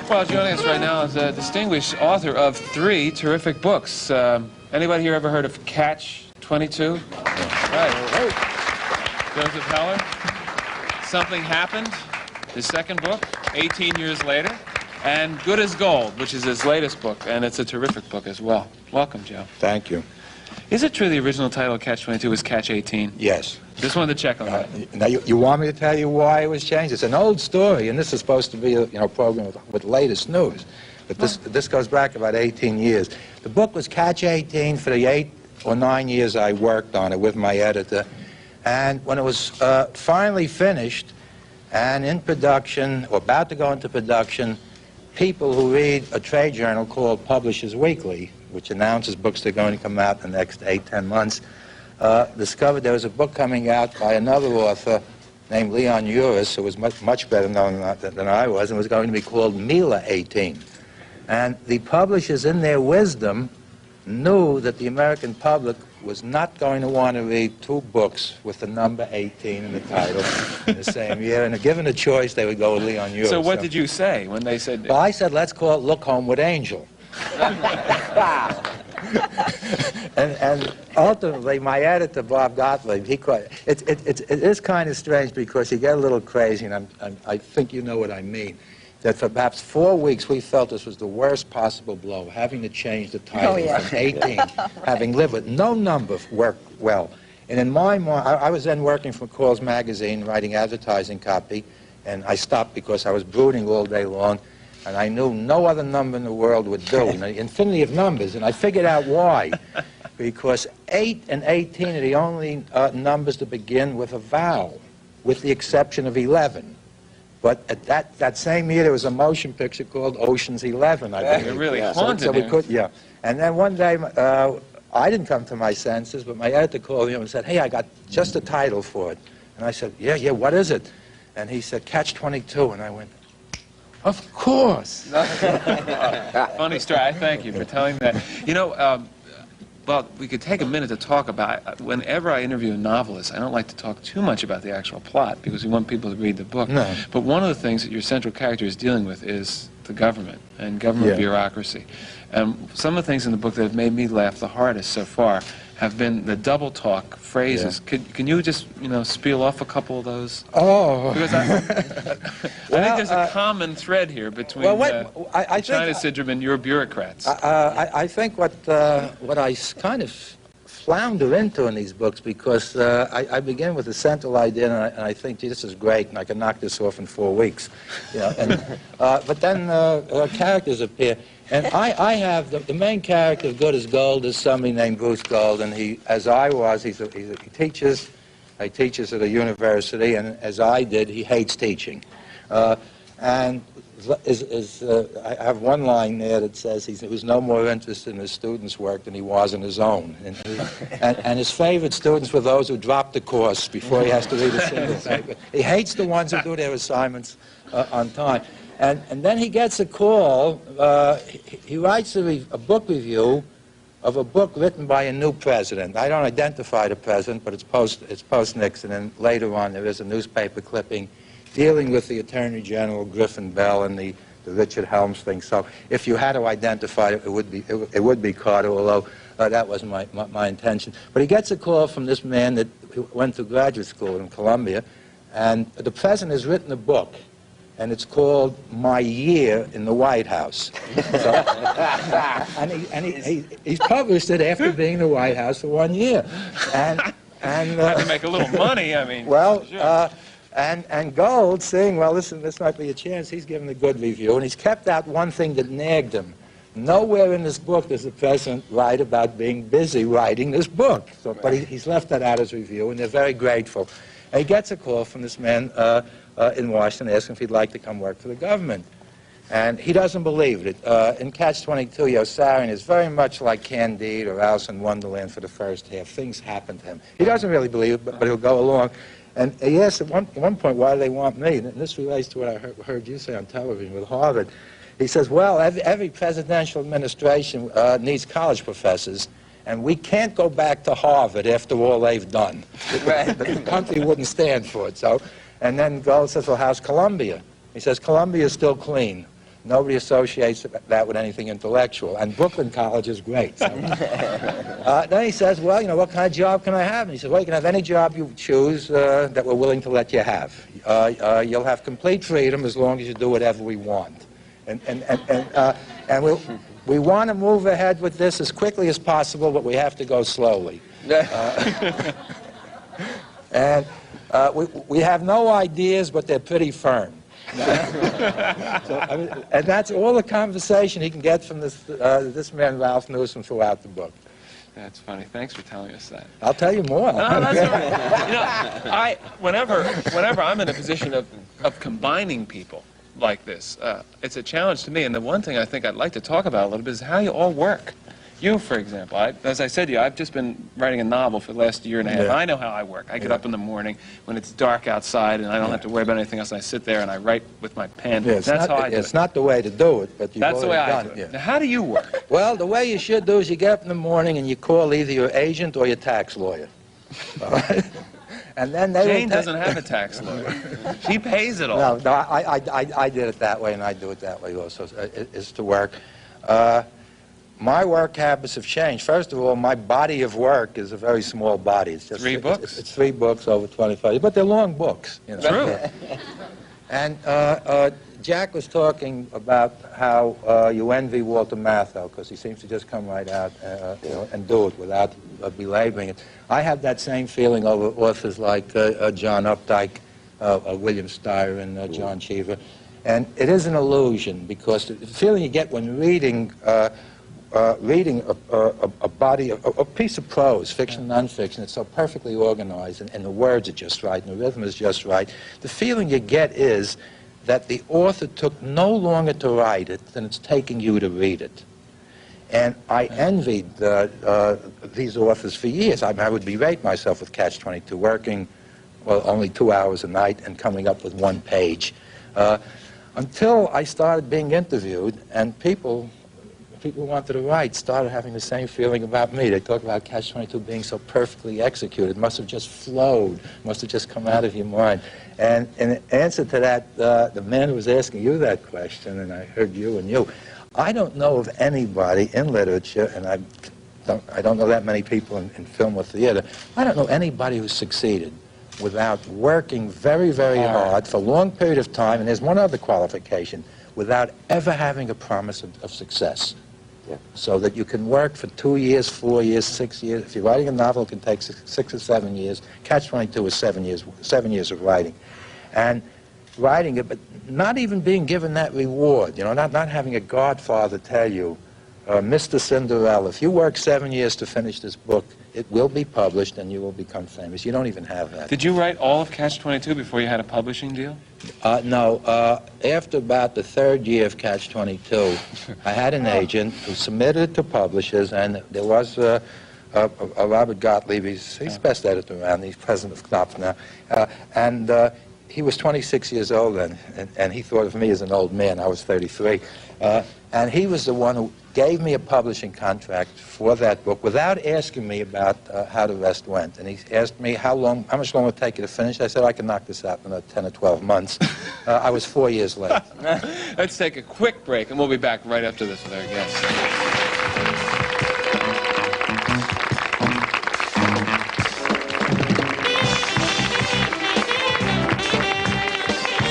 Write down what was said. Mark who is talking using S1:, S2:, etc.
S1: Well, joining us right now is a distinguished author of 3 terrific books. Anybody here ever heard of Catch-22? Right. Joseph Heller. Something Happened, his second book, 18 years later. And Good as Gold, which is his latest book, and it's a terrific book as well. Welcome, Joe.
S2: Thank you.
S1: Is it true the original title of Catch-22 was Catch-18?
S2: Yes.
S1: Just wanted to check on that.
S2: Now, you want me to tell you why it was changed? It's an old story, and this is supposed to be a program with latest news. But this goes back about 18 years. The book was Catch-18 for the 8 or 9 years I worked on it with my editor. And when it was finally finished and in production, or about to go into production, people who read a trade journal called Publishers Weekly, which announces books that are going to come out in the next 8-10 months, discovered there was a book coming out by another author named Leon Uris, who was much better known than I was, and was going to be called Mila 18. And the publishers, in their wisdom, knew that the American public was not going to want to read 2 books with the number 18 in the title in the same year. And given a choice, they would go with Leon Uris.
S1: So what did you say when they said...
S2: Well, I said, let's call it Look Home with Angel. and ultimately, my editor, Bob Gottlieb, it is kind of strange because you get a little crazy, and I think you know what I mean, that for perhaps 4 weeks we felt this was the worst possible blow, having to change the title from 18, having lived with no number worked well. And in my mind, I was then working for Call's magazine, writing advertising copy, and I stopped because I was brooding all day long. And I knew no other number in the world would do, an infinity of numbers, and I figured out why. Because 8 and 18 are the only numbers that begin with a vowel, with the exception of 11. But at that same year, there was a motion picture called Ocean's 11, I believe.
S1: It really haunted
S2: so we could, yeah. And then one day, I didn't come to my senses, but my editor called me and said, hey, I got just a title for it. And I said, yeah, what is it? And he said, Catch-22, and I went, of course.
S1: Funny story. I thank you for telling that. You know, well, we could take a minute to talk about, whenever I interview a novelist, I don't like to talk too much about the actual plot because we want people to read the book.
S2: No.
S1: But one of the things that your central character is dealing with is the government and government bureaucracy. And some of the things in the book that have made me laugh the hardest so far have been the double talk phrases. Can you just, spiel off a couple of those?
S2: Oh.
S1: Because I think there's a common thread here between China syndrome and your bureaucrats.
S2: I think what I kind of flounder into in these books, because I begin with a central idea, and I think, gee, this is great, and I can knock this off in 4 weeks. But then characters appear. And I have, the main character of Good as Gold is somebody named Bruce Gold, and he teaches at a university, and as I did, he hates teaching. And I have one line there that says he was no more interested in his students' work than he was in his own. And his favorite students were those who dropped the course before he has to read a single paper. He hates the ones who do their assignments on time. And then he gets a call. He writes a book review of a book written by a new president. I don't identify the president, but it's post-Nixon, and later on there is a newspaper clipping dealing with the Attorney General Griffin Bell and the Richard Helms thing. So if you had to identify it, it would be Carter, although that wasn't my intention. But he gets a call from this man that went to graduate school in Columbia, and the president has written a book, and it's called My Year in the White House. So, and he's published it after being in the White House for 1 year. And
S1: have to make a little money, I mean.
S2: Well,
S1: sure.
S2: And Gold, seeing, well, listen, this might be a chance, he's given a good review, and he's kept out one thing that nagged him. Nowhere in this book does the president write about being busy writing this book. So, but he's left that out as review, and they're very grateful. And he gets a call from this man in Washington asking if he'd like to come work for the government. And he doesn't believe it. In Catch-22, Yossarian is very much like Candide or Alice in Wonderland for the first half. Things happen to him. He doesn't really believe it, but he'll go along. And he asks at one point, why do they want me? And this relates to what I heard you say on television with Harvard. He says, well, every presidential administration needs college professors, and we can't go back to Harvard after all they've done. The country wouldn't stand for it. So, and then Gold says, well, how's Columbia? He says, Columbia is still clean. Nobody associates that with anything intellectual. And Brooklyn College is great. So. Then he says, well, you know, what kind of job can I have? And he says, well, you can have any job you choose that we're willing to let you have. You'll have complete freedom as long as you do whatever we want. And we want to move ahead with this as quickly as possible, but we have to go slowly. And we have no ideas, but they're pretty firm. So, I mean, and that's all the conversation he can get from this man, Ralph Newsom, throughout the book.
S1: That's funny. Thanks for telling us that.
S2: I'll tell you more.
S1: No, that's all right. You know, whenever I'm in a position of combining people like this, it's a challenge to me. And the one thing I think I'd like to talk about a little bit is how you all work. You, for example, as I said to you, I've just been writing a novel for the last year and a half.
S2: Yeah.
S1: I know how I work. I get up in the morning when it's dark outside and I don't have to worry about anything else. I sit there and I write with my pen.
S2: Yeah,
S1: That's how I do it.
S2: It's not the way to do it, but you've
S1: That's the way I
S2: done
S1: do it.
S2: Yeah.
S1: Now, how do you work?
S2: Well, the way you should do is you get up in the morning and you call either your agent or your tax lawyer. All right? And then
S1: Jane doesn't have a tax lawyer. She pays it all.
S2: No, I did it that way, and I do it that way also, is to work. My work habits have changed. First of all, my body of work is a very small body. It's just
S1: 3 books?
S2: It's 3 books over 25, but they're long books. You know.
S1: True.
S2: And Jack was talking about how you envy Walter Matthau because he seems to just come right out you know, and do it without belaboring it. I have that same feeling over authors like John Updike, William Steyer, and John Cheever. And it is an illusion because the feeling you get when reading a body, a piece of prose, fiction, nonfiction, it's so perfectly organized, and the words are just right, and the rhythm is just right. The feeling you get is that the author took no longer to write it than it's taking you to read it. And I envied these authors for years. I would berate myself with Catch-22, working, well, only 2 hours a night and coming up with 1 page. Until I started being interviewed, and people who wanted to write started having the same feeling about me. They talk about Catch-22 being so perfectly executed. It must have just flowed, must have just come out of your mind. And in answer to that, the man who was asking you that question, and I heard you and you, I don't know of anybody in literature, and I don't know that many people in film or theater, I don't know anybody who succeeded without working very, very hard for a long period of time, and there's one other qualification, without ever having a promise of success. Yeah. So that you can work for 2 years, 4 years, 6 years. If you're writing a novel, it can take 6 or 7 years. Catch-22 is 7 years of writing. And writing it, but not even being given that reward, you know, not having a godfather tell you, Mr. Cinderella, if you work 7 years to finish this book, it will be published and you will become famous. You don't even have that.
S1: Did you write all of Catch-22 before you had a publishing deal?
S2: No. After about the 3rd year of Catch-22, I had an agent who submitted it to publishers, and there was Robert Gottlieb. He's the best editor around. He's president of Knopf now. And he was 26 years old then, and he thought of me as an old man. I was 33. And he was the one who gave me a publishing contract for that book without asking me about how the rest went. And he asked me how much longer it would take you to finish. I said, I can knock this out in 10 or 12 months. I was 4 years late.
S1: Let's take a quick break, and we'll be back right after this with our guests.